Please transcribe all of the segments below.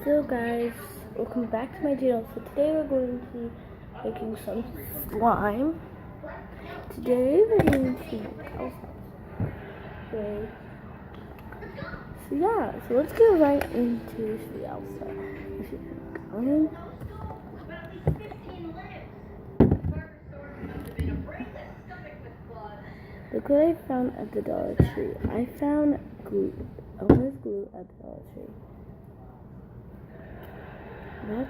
So guys, welcome back to my channel. So today we're going to be making some slime. Today we're going to okay. So yeah, so let's get right into the outside. Look what I found at the Dollar Tree. I found glue. I was glue at the Dollar Tree. Let's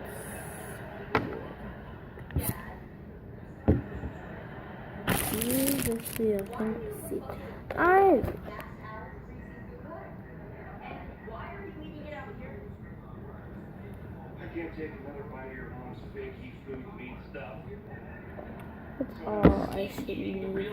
see if I can see. I can't take another bite of your mom's fakey food meat stuff. That's all I should need.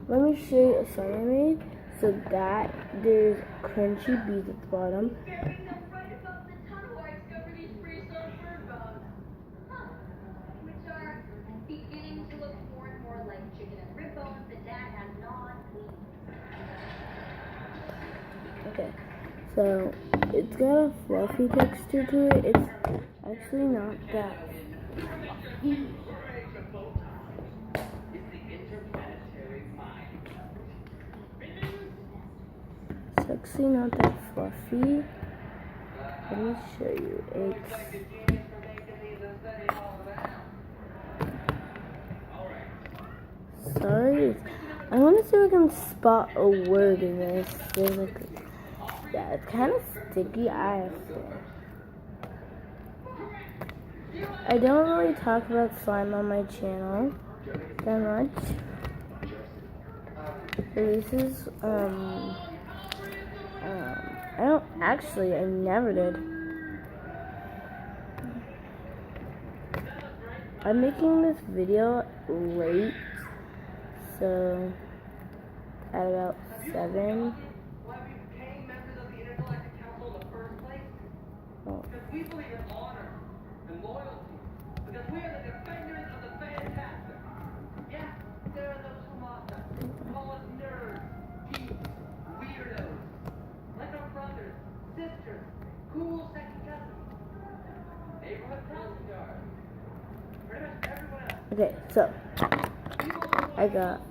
Let me show you a slime I made. So that there's crunchy beads at the bottom. Okay, so it's got a fluffy texture to it. It's actually not that. It's actually not that fluffy. Let me show you. Sorry. I want to see if I can spot a word in this. There's like, yeah, it's kind of sticky. I don't really talk about slime on my channel that much. So this is I never did. I'm making this video late, so at about 7. Oh. Because we believe in honor and loyalty. Because we are the defenders of the fantastic. Yes, there are those who mock us, call us nerds, geeks, weirdos. Like our brothers, sisters, cool second cousins, neighborhood crossing guards. Pretty much everyone else. Okay, so I got.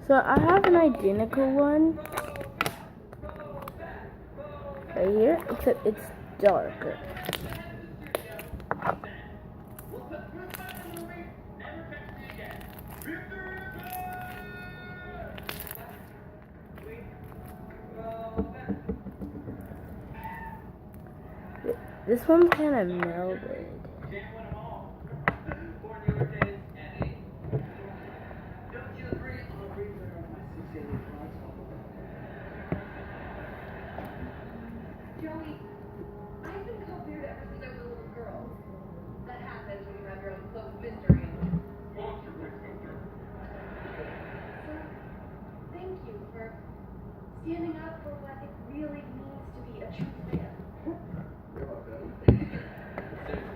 So I have an identical one right here, except it's darker. This one's kind of melded. Joey, I've been cold-bearded ever since I was a little girl. That happens when you have your own cloak of mystery. So, thank you for standing up for what it really means to be a true fan. You're welcome.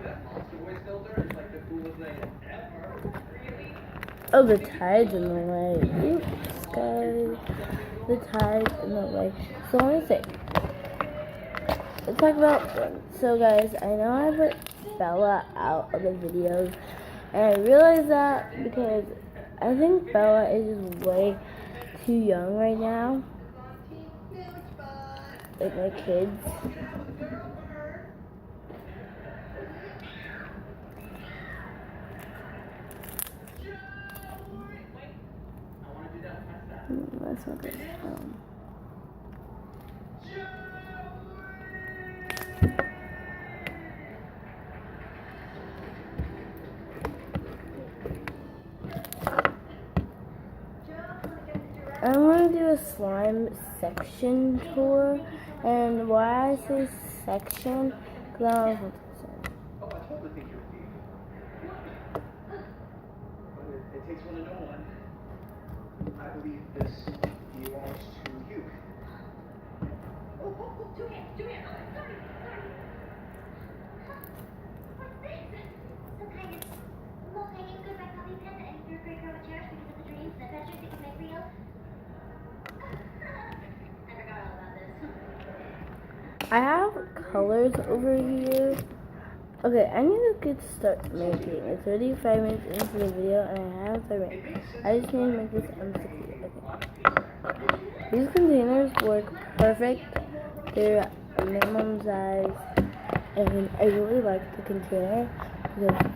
That monster voice filter is like the coolest thing ever. Really? Oh, the tide's in the way. Oops, guys. The tide's in the way. So let me say. Let's talk about one. So guys, I know I put Bella out of the videos, and I realize that because I think Bella is just way too young right now. Like my kids. That's not good. I'm going to do a slime section tour, and why I say section, because I don't know Oh, I totally think you're a thief. But it takes one to know one. I believe this belongs to you. Oh, two hands, sorry. I have colors over here. Okay, I need to get start making. It's 35 minutes into the video and I have 5 minutes. I just need to make this M60. Okay. These containers work perfect. They're minimum size and I really like the container because